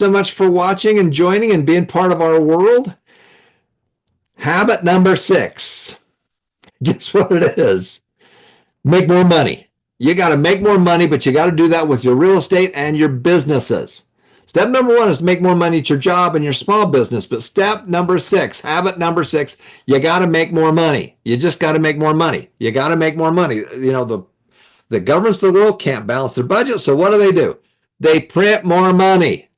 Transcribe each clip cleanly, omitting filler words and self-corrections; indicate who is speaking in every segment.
Speaker 1: So much for watching and joining and being part of our world. Habit number 6. Guess what it is? Make more money. You got to make more money, but you got to do that with your real estate and your businesses. Step number 1 is to make more money at your job and your small business. But step number 6, habit number 6, you got to make more money. You just got to make more money. You got to make more money. You know, the governments of the world can't balance their budget. So what do? They print more money.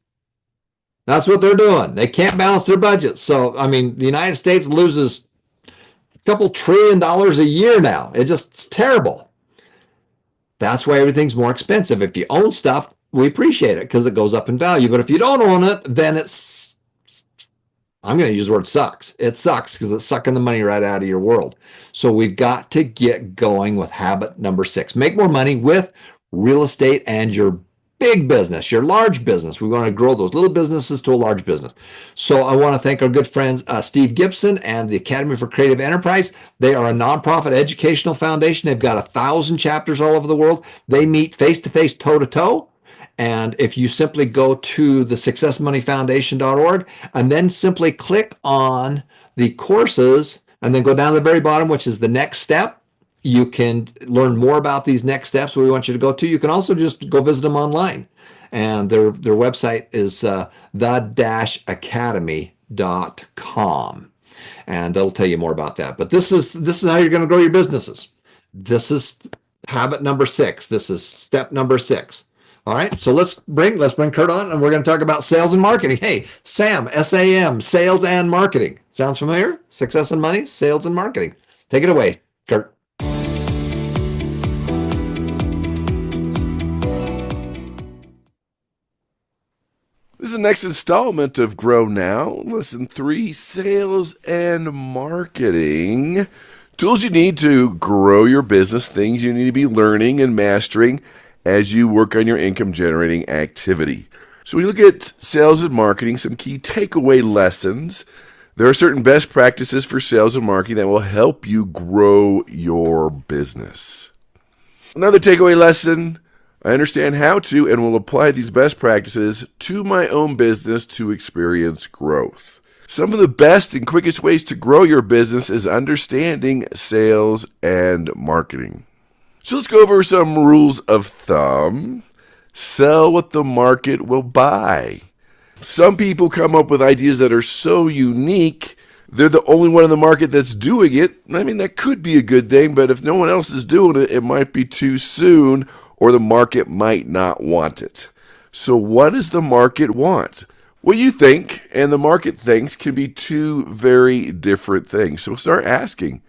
Speaker 1: That's what they're doing. They can't balance their budget. So, I mean, the United States loses a couple $1 trillion a year now. It's terrible. That's why everything's more expensive. If you own stuff, we appreciate it because it goes up in value. But if you don't own it, then I'm going to use the word sucks. It sucks because it's sucking the money right out of your world. So we've got to get going with habit number 6. Make more money with real estate and your big business, your large business. We want to grow those little businesses to a large business. So I want to thank our good friends, Steve Gibson and the Academy for Creative Enterprise. They are a nonprofit educational foundation. They've got 1,000 chapters all over the world. They meet face-to-face, toe-to-toe. And if you simply go to the successmoneyfoundation.org and then simply click on the courses and then go down to the very bottom, which is the next step, you can learn more about these next steps we want you to go to. You can also just go visit them online. And their website is the-academy.com. And they'll tell you more about that. But this is how you're going to grow your businesses. This is habit number 6. This is step number 6. All right, so let's bring Kurt on, and we're going to talk about sales and marketing. Hey, SAM, S-A-M, sales and marketing. Sounds familiar? Success and money, sales and marketing. Take it away, Kurt.
Speaker 2: This is the next installment of Grow Now. Lesson 3, Sales and Marketing. Tools you need to grow your business, things you need to be learning and mastering as you work on your income-generating activity. So we look at sales and marketing, some key takeaway lessons. There are certain best practices for sales and marketing that will help you grow your business. Another takeaway lesson, I understand how to and will apply these best practices to my own business to experience growth. Some of the best and quickest ways to grow your business is understanding sales and marketing. So let's go over some rules of thumb. Sell what the market will buy. Some people come up with ideas that are so unique, they're the only one in the market that's doing it. I mean, that could be a good thing, but if no one else is doing it, it might be too soon, or the market might not want it. So what does the market want? What you think and the market thinks can be two very different things. So start asking.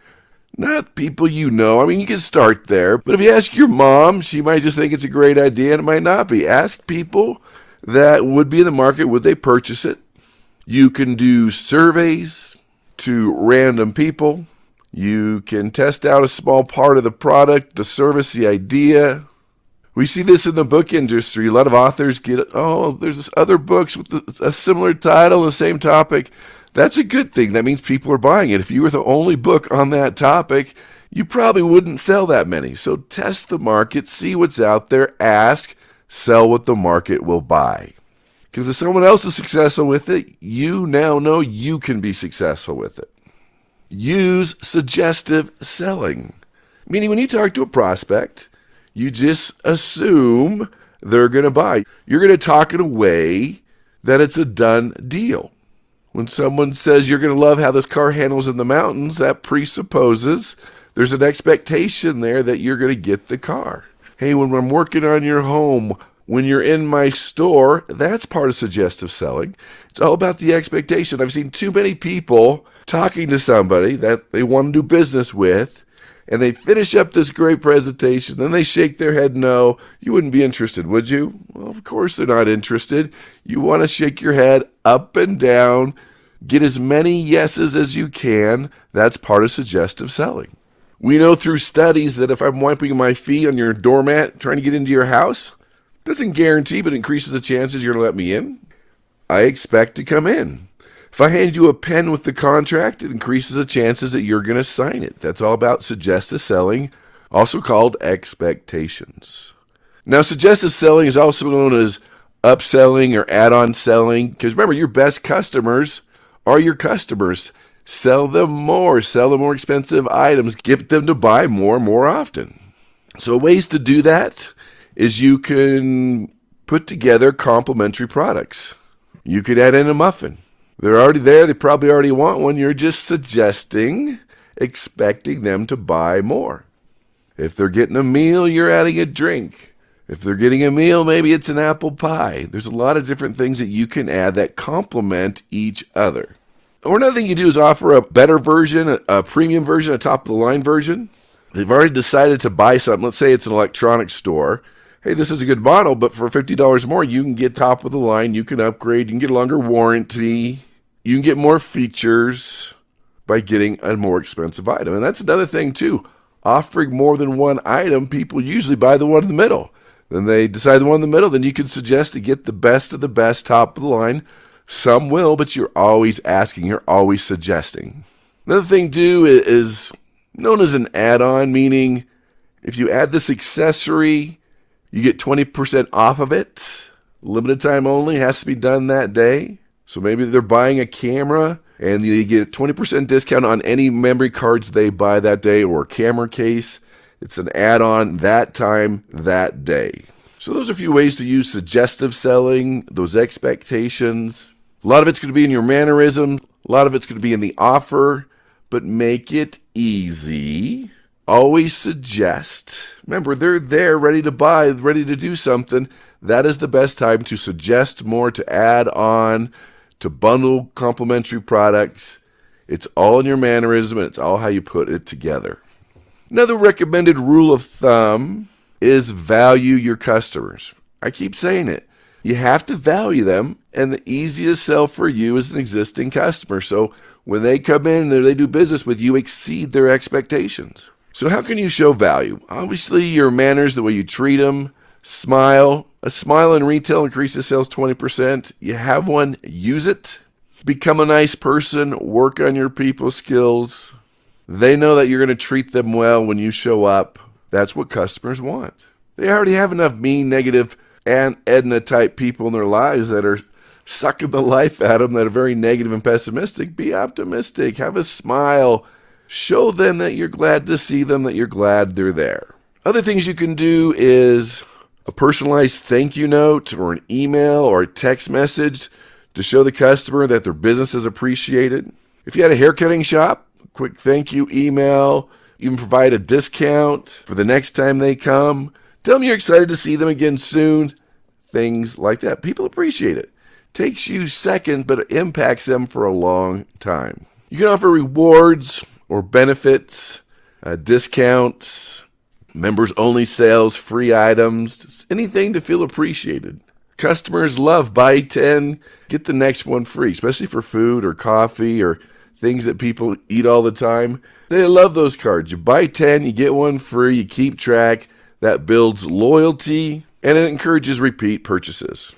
Speaker 2: Not people you know. I mean, you can start there. But if you ask your mom, she might just think it's a great idea and it might not be. Ask people that would be in the market, would they purchase it? You can do surveys to random people. You can test out a small part of the product, the service, the idea. We see this in the book industry. A lot of authors get, there's this other books with a similar title, the same topic. That's a good thing. That means people are buying it. If you were the only book on that topic, you probably wouldn't sell that many. So test the market, see what's out there, ask, sell what the market will buy. Because if someone else is successful with it, you now know you can be successful with it. Use suggestive selling. Meaning when you talk to a prospect, you just assume they're going to buy. You're going to talk in a way that it's a done deal. When someone says you're going to love how this car handles in the mountains, that presupposes there's an expectation there that you're going to get the car. Hey, when I'm working on your home, when you're in my store, that's part of suggestive selling. It's all about the expectation. I've seen too many people talking to somebody that they want to do business with, and they finish up this great presentation, then they shake their head no. You wouldn't be interested, would you? Well, of course they're not interested. You want to shake your head up and down, get as many yeses as you can. That's part of suggestive selling. We know through studies that if I'm wiping my feet on your doormat trying to get into your house, doesn't guarantee but increases the chances you're going to let me in. I expect to come in. If I hand you a pen with the contract, it increases the chances that you're going to sign it. That's all about suggestive selling, also called expectations. Now, suggestive selling is also known as upselling or add-on selling. Because remember, your best customers are your customers. Sell them more expensive items, get them to buy more often. So ways to do that is you can put together complementary products. You could add in a muffin. They're already there. They probably already want one. You're just suggesting, expecting them to buy more. If they're getting a meal, you're adding a drink. If they're getting a meal, maybe it's an apple pie. There's a lot of different things that you can add that complement each other. Or another thing you do is offer a better version, a premium version, a top-of-the-line version. They've already decided to buy something. Let's say it's an electronics store. Hey, this is a good model, but for $50 more, you can get top of the line. You can upgrade. You can get a longer warranty. You can get more features by getting a more expensive item. And that's another thing, too. Offering more than one item, people usually buy the one in the middle. Then they decide the one in the middle. Then you can suggest to get the best of the best, top of the line. Some will, but you're always asking. You're always suggesting. Another thing, too, is known as an add-on, meaning if you add this accessory, you get 20% off of it. Limited time only, has to be done that day. So maybe they're buying a camera and you get a 20% discount on any memory cards they buy that day or a camera case. It's an add-on that time, that day. So those are a few ways to use suggestive selling, those expectations. A lot of it's going to be in your mannerism. A lot of it's going to be in the offer, but make it easy. Always suggest. Remember, they're there ready to buy, ready to do something. That is the best time to suggest more, to add on, to bundle complementary products. It's all in your mannerism, and it's all how you put it together. Another recommended rule of thumb is value your customers. I keep saying it. You have to value them, and the easiest sell for you is an existing customer. So when they come in and they do business with you, exceed their expectations. So how can you show value? Obviously, your manners, the way you treat them, smile. A smile in retail increases sales 20%. You have one, use it. Become a nice person. Work on your people skills. They know that you're going to treat them well when you show up. That's what customers want. They already have enough mean, negative, Aunt Edna type people in their lives that are sucking the life out of them, that are very negative and pessimistic. Be optimistic. Have a smile. Show them that you're glad to see them, that you're glad they're there. Other things you can do is a personalized thank you note or an email or a text message to show the customer that their business is appreciated. If you had a haircutting shop, a quick thank you email. You can provide a discount for the next time they come. Tell them you're excited to see them again soon. Things like that. People appreciate it. Takes you seconds, but it impacts them for a long time. You can offer rewards or benefits, discounts, members-only sales, free items, anything to feel appreciated. Customers love buy 10, get the next one free, especially for food or coffee or things that people eat all the time. They love those cards. You buy 10, you get one free, you keep track. That builds loyalty, and it encourages repeat purchases.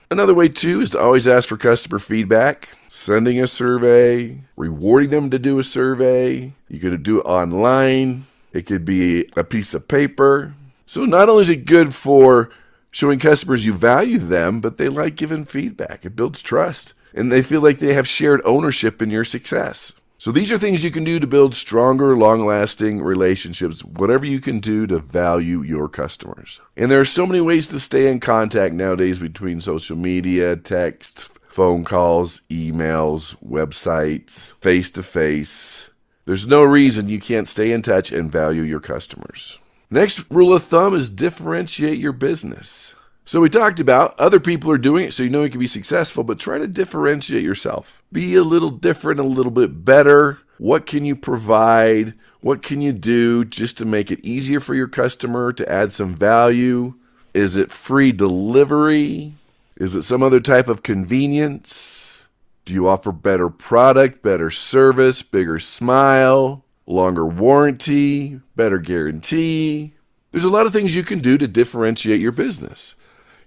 Speaker 2: Another way, too, is to always ask for customer feedback, sending a survey, rewarding them to do a survey. You could do it online. It could be a piece of paper. So not only is it good for showing customers you value them, but they like giving feedback. It builds trust, and they feel like they have shared ownership in your success. So these are things you can do to build stronger, long-lasting relationships, whatever you can do to value your customers. And there are so many ways to stay in contact nowadays between social media, text, phone calls, emails, websites, face-to-face. There's no reason you can't stay in touch and value your customers. Next rule of thumb is differentiate your business. So we talked about other people are doing it so you know you can be successful, but try to differentiate yourself. Be a little different, a little bit better. What can you provide? What can you do just to make it easier for your customer to add some value? Is it free delivery? Is it some other type of convenience? Do you offer better product, better service, bigger smile, longer warranty, better guarantee? There's a lot of things you can do to differentiate your business.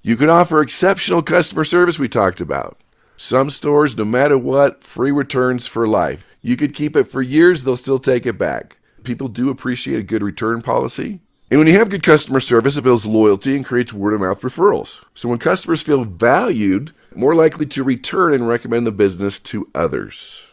Speaker 2: You can offer exceptional customer service we talked about. Some stores, no matter what, free returns for life. You could keep it for years, they'll still take it back. People do appreciate a good return policy. And when you have good customer service, it builds loyalty and creates word-of-mouth referrals. So when customers feel valued, more likely to return and recommend the business to others.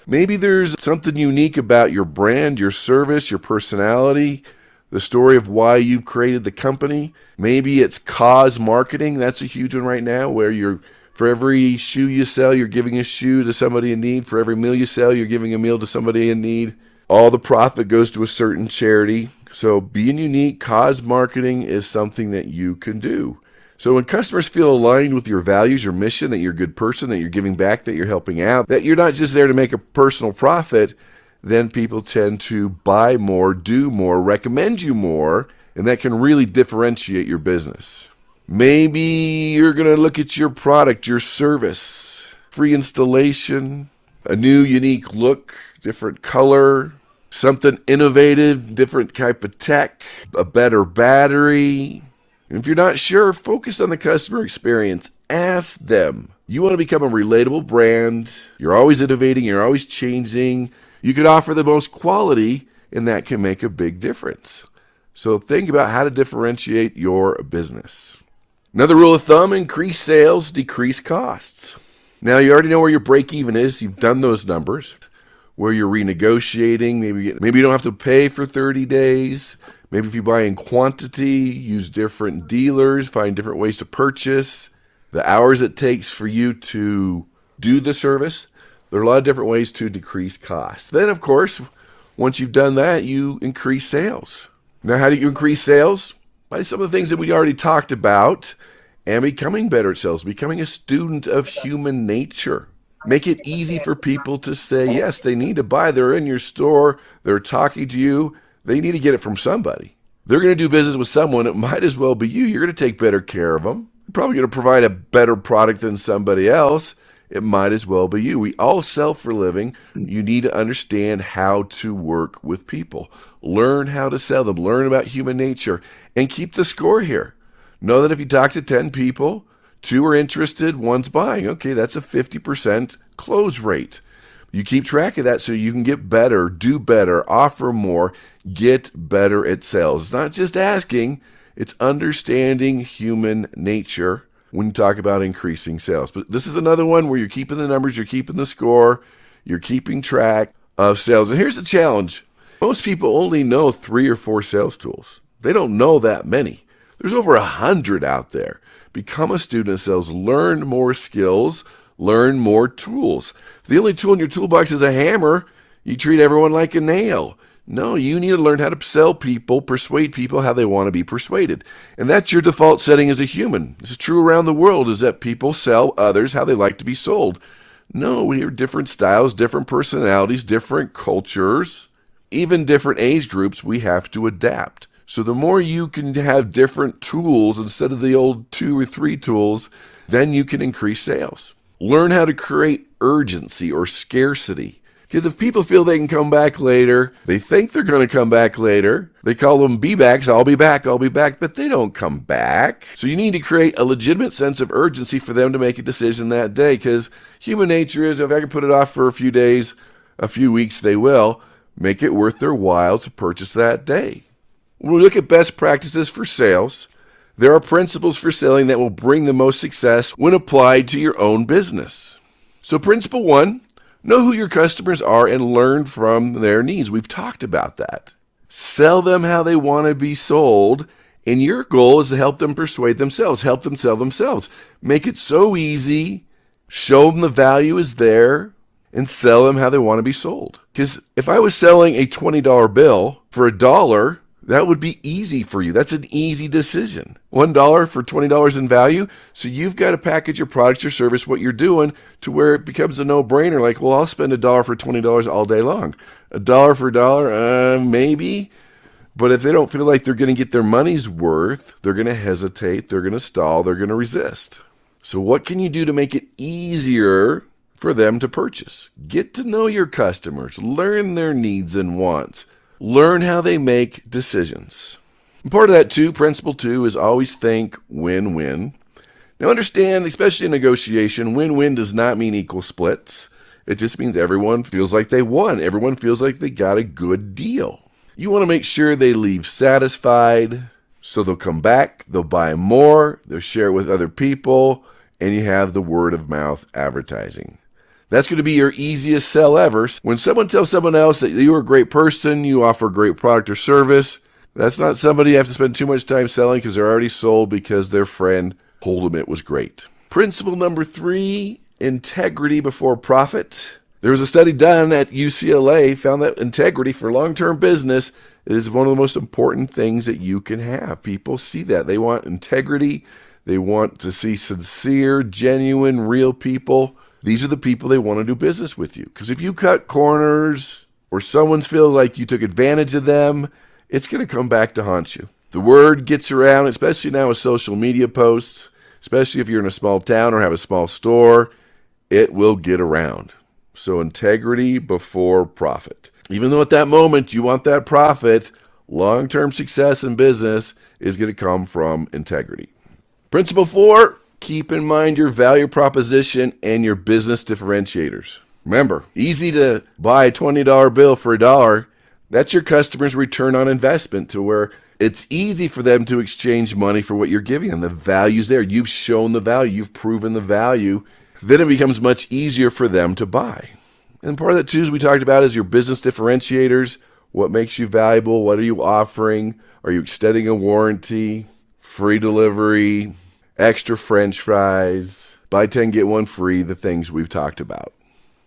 Speaker 2: Maybe there's something unique about your brand, your service, your personality, the story of why you created the company. Maybe it's cause marketing. That's a huge one right now, where for every shoe you sell, you're giving a shoe to somebody in need. For every meal you sell, you're giving a meal to somebody in need. All the profit goes to a certain charity. So being unique, cause marketing is something that you can do. So when customers feel aligned with your values, your mission, that you're a good person, that you're giving back, that you're helping out, that you're not just there to make a personal profit, then people tend to buy more, do more, recommend you more, and that can really differentiate your business. Maybe you're going to look at your product, your service, free installation, a new unique look, different color, something innovative, different type of tech, a better battery. And if you're not sure, focus on the customer experience. Ask them. You want to become a relatable brand. You're always innovating. You're always changing. You could offer the most quality, and that can make a big difference. So think about how to differentiate your business. Another rule of thumb, increase sales, decrease costs. Now, you already know where your break even is. You've done those numbers. Where you're renegotiating, maybe you don't have to pay for 30 days. Maybe if you buy in quantity, use different dealers, find different ways to purchase. The hours it takes for you to do the service, there are a lot of different ways to decrease costs. Then, of course, once you've done that, you increase sales. Now, how do you increase sales? By some of the things that we already talked about, and becoming better at sales, becoming a student of human nature. Make it easy for people to say, yes, they need to buy. They're in your store. They're talking to you. They need to get it from somebody. They're going to do business with someone. It might as well be you. You're going to take better care of them. You're probably going to provide a better product than somebody else. It might as well be you. We all sell for a living. You need to understand how to work with people. Learn how to sell them. Learn about human nature. And keep the score here. Know that if you talk to 10 people, 2 are interested, 1's buying. Okay, that's a 50% close rate. You keep track of that so you can get better, do better, offer more, get better at sales. It's not just asking, it's understanding human nature when you talk about increasing sales. But this is another one where you're keeping the numbers, you're keeping the score, you're keeping track of sales. And here's the challenge. Most people only know 3 or 4 sales tools. They don't know that many. There's over 100 out there. Become a student of sales. Learn more skills. Learn more tools. If the only tool in your toolbox is a hammer, you treat everyone like a nail. No, you need to learn how to sell people, persuade people how they want to be persuaded. And that's your default setting as a human. This is true around the world, is that people sell others how they like to be sold. No, we have different styles, different personalities, different cultures, even different age groups. We have to adapt. So the more you can have different tools instead of the old 2 or 3 tools, then you can increase sales. Learn how to create urgency or scarcity. Because if people feel they can come back later, they think they're going to come back later, they call them be-backs, I'll be back, but they don't come back. So you need to create a legitimate sense of urgency for them to make a decision that day. Because human nature is, if I can put it off for a few days, a few weeks, they will. Make it worth their while to purchase that day. When we look at best practices for sales, there are principles for selling that will bring the most success when applied to your own business. So principle 1, know who your customers are and learn from their needs. We've talked about that. Sell them how they want to be sold, and your goal is to help them persuade themselves, help them sell themselves. Make it so easy, show them the value is there, and sell them how they want to be sold. Because if I was selling a $20 bill for $1, that would be easy for you. That's an easy decision. $1 for $20 in value. So you've got to package your product or service, what you're doing, to where it becomes a no-brainer. Like, well, I'll spend $1 for $20 all day long. $1 for $1, maybe. But if they don't feel like they're going to get their money's worth, they're going to hesitate, they're going to stall, they're going to resist. So what can you do to make it easier for them to purchase? Get to know your customers. Learn their needs and wants. Learn how they make decisions. And part of that too, principle 2, is always think win-win. Now understand, especially in negotiation, win-win does not mean equal splits. It just means everyone feels like they won. Everyone feels like they got a good deal. You want to make sure they leave satisfied, so they'll come back, they'll buy more, they'll share it with other people, and you have the word of mouth advertising. That's going to be your easiest sell ever. When someone tells someone else that you're a great person, you offer a great product or service, that's not somebody you have to spend too much time selling because they're already sold because their friend told them it was great. Principle number 3, integrity before profit. There was a study done at UCLA found that integrity for long-term business is one of the most important things that you can have. People see that. They want integrity. They want to see sincere, genuine, real people. These are the people they want to do business with you. Because if you cut corners or someone feels like you took advantage of them, it's going to come back to haunt you. The word gets around, especially now with social media posts, especially if you're in a small town or have a small store, it will get around. So integrity before profit. Even though at that moment you want that profit, long-term success in business is going to come from integrity. Principle 4, keep in mind your value proposition and your business differentiators. Remember, easy to buy a $20 bill for $1. That's your customer's return on investment, to where it's easy for them to exchange money for what you're giving them. The value's there. You've shown the value. You've proven the value. Then it becomes much easier for them to buy. And part of that, too, as we talked about, is your business differentiators. What makes you valuable? What are you offering? Are you extending a warranty? Free delivery? Extra French fries? Buy 10, get 1 free, the things we've talked about.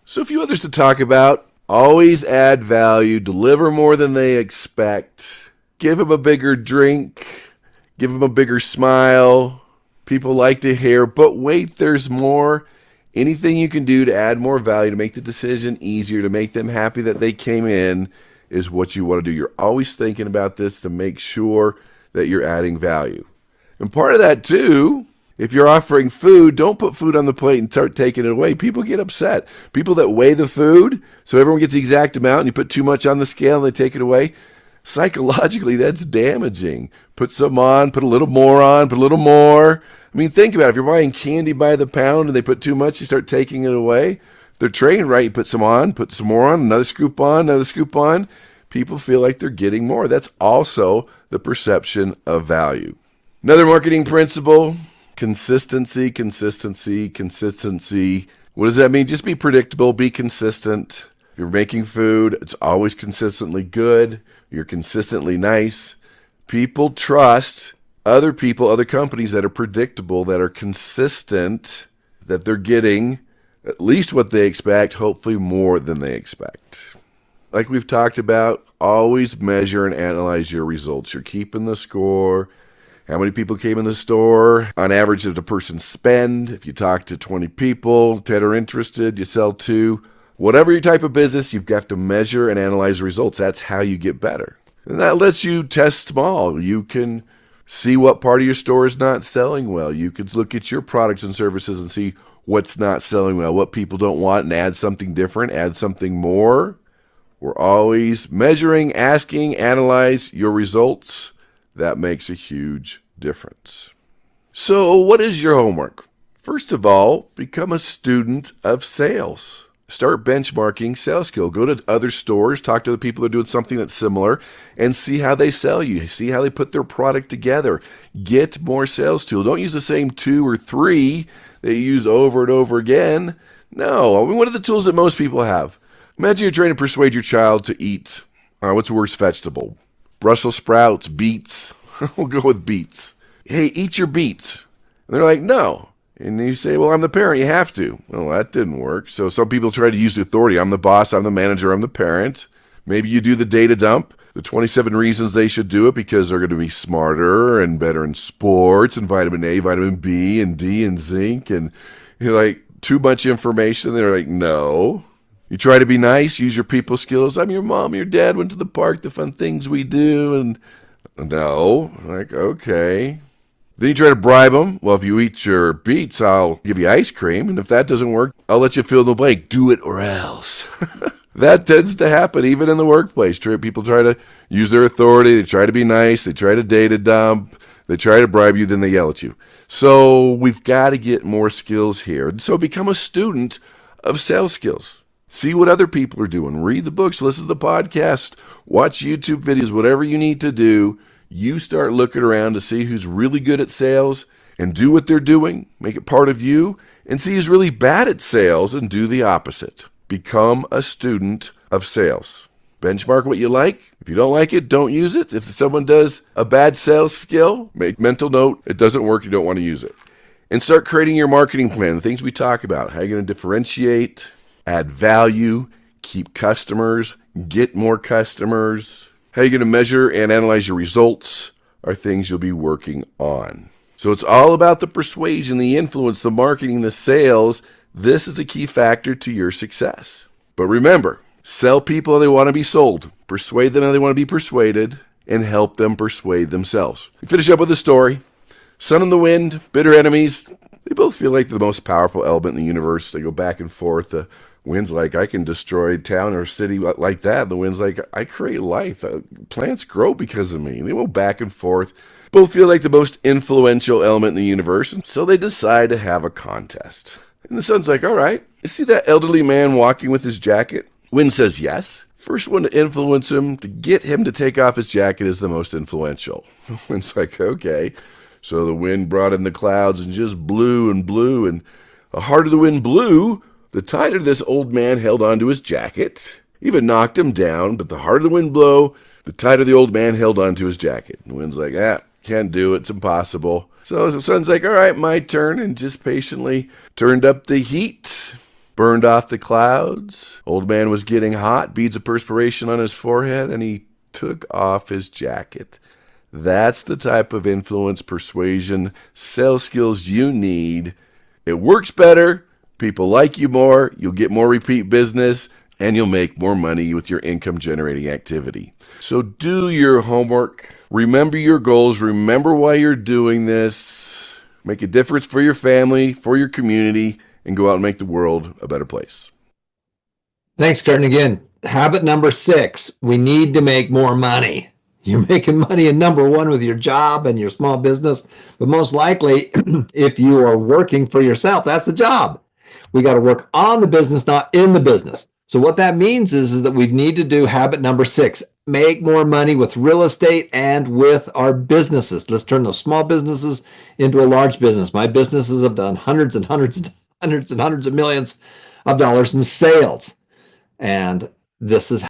Speaker 2: So a few others to talk about. Always add value. Deliver more than they expect. Give them a bigger drink. Give them a bigger smile. People like to hear, but wait, there's more. Anything you can do to add more value, to make the decision easier, to make them happy that they came in, is what you want to do. You're always thinking about this to make sure that you're adding value. And part of that, too, if you're offering food, don't put food on the plate and start taking it away. People get upset. People that weigh the food, so everyone gets the exact amount, and you put too much on the scale and they take it away, psychologically, that's damaging. Put some on, put a little more on, put a little more. I mean, think about it. If you're buying candy by the pound and they put too much, you start taking it away. If they're trained right, you put some on, put some more on, another scoop on, another scoop on. People feel like they're getting more. That's also the perception of value. Another marketing principle, consistency, consistency, consistency. What does that mean? Just be predictable, be consistent. If you're making food, it's always consistently good. You're consistently nice. People trust other people, other companies that are predictable, that are consistent, that they're getting at least what they expect, hopefully more than they expect. Like we've talked about, always measure and analyze your results. You're keeping the score. How many people came in the store? On average, did a person spend? If you talk to 20 people, 10 are interested, you sell 2. Whatever your type of business, you've got to measure and analyze the results. That's how you get better. And that lets you test small. You can see what part of your store is not selling well. You can look at your products and services and see what's not selling well, what people don't want, and add something different, add something more. We're always measuring, asking, analyze your results. That makes a huge difference. So what is your homework? First of all, become a student of sales. Start benchmarking sales skill. Go to other stores, talk to the people that are doing something that's similar, and see how they sell you. See how they put their product together. Get more sales tools. Don't use the same 2 or 3 that you use over and over again. No, I mean, what are the tools that most people have? Imagine you're trying to persuade your child to eat, what's the worst vegetable? Brussels sprouts, beets. We'll go with beets. Hey, eat your beets. And they're like, no. And you say, well, I'm the parent, you have to. Well, that didn't work. So some people try to use the authority. I'm the boss, I'm the manager, I'm the parent. Maybe you do the data dump, the 27 reasons they should do it because they're going to be smarter and better in sports and vitamin A, vitamin B, and D, and zinc. And you're like, too much information. They're like, no. You try to be nice, use your people skills. I'm your mom, your dad, went to the park, the fun things we do. And no. Like, okay. Then you try to bribe them. Well, if you eat your beets, I'll give you ice cream. And if that doesn't work, I'll let you fill in the blank. Do it or else. That tends to happen even in the workplace. People try to use their authority. They try to be nice. They try to data dump. They try to bribe you. Then they yell at you. So we've got to get more skills here. So become a student of sales skills. See what other people are doing. Read the books, listen to the podcast, watch YouTube videos, whatever you need to do. You start looking around to see who's really good at sales and do what they're doing. Make it part of you. And see who's really bad at sales and do the opposite. Become a student of sales. Benchmark what you like. If you don't like it, don't use it. If someone does a bad sales skill, make mental note. It doesn't work. You don't want to use it. And start creating your marketing plan, the things we talk about. How you're going to differentiate, add value, keep customers, get more customers. How you're going to measure and analyze your results are things you'll be working on. So it's all about the persuasion, the influence, the marketing, the sales. This is a key factor to your success. But remember, sell people how they want to be sold, persuade them how they want to be persuaded, and help them persuade themselves. We finish up with a story. Sun and the wind, bitter enemies, they both feel like the most powerful element in the universe. They go back and forth. The wind's like, I can destroy a town or a city like that. The wind's like, I create life. Plants grow because of me. They go back and forth. Both feel like the most influential element in the universe, and so they decide to have a contest. And the sun's like, all right, you see that elderly man walking with his jacket? Wind says yes. First one to influence him, to get him to take off his jacket, is the most influential. Wind's like, okay. So the wind brought in the clouds and just blew, and the harder the wind blew, the tighter this old man held onto his jacket. Even knocked him down, but the harder the wind blew, the tighter the old man held onto his jacket. The wind's like, can't do it, it's impossible. So the sun's like, all right, my turn, and just patiently turned up the heat, burned off the clouds. Old man was getting hot, beads of perspiration on his forehead, and he took off his jacket. That's the type of influence, persuasion, sales skills you need. It works better, people like you more, you'll get more repeat business, and you'll make more money with your income-generating activity. So do your homework. Remember your goals. Remember why you're doing this. Make a difference for your family, for your community, and go out and make the world a better place.
Speaker 1: Thanks, Kurt. And again, habit number 6, we need to make more money. You're making money in number 1 with your job and your small business, but most likely, if you are working for yourself, that's the job. We got to work on the business, not in the business. So what that means is that we need to do habit number 6, make more money with real estate and with our businesses. Let's turn those small businesses into a large business. My businesses have done hundreds and hundreds and hundreds and hundreds of millions of dollars in sales. And this is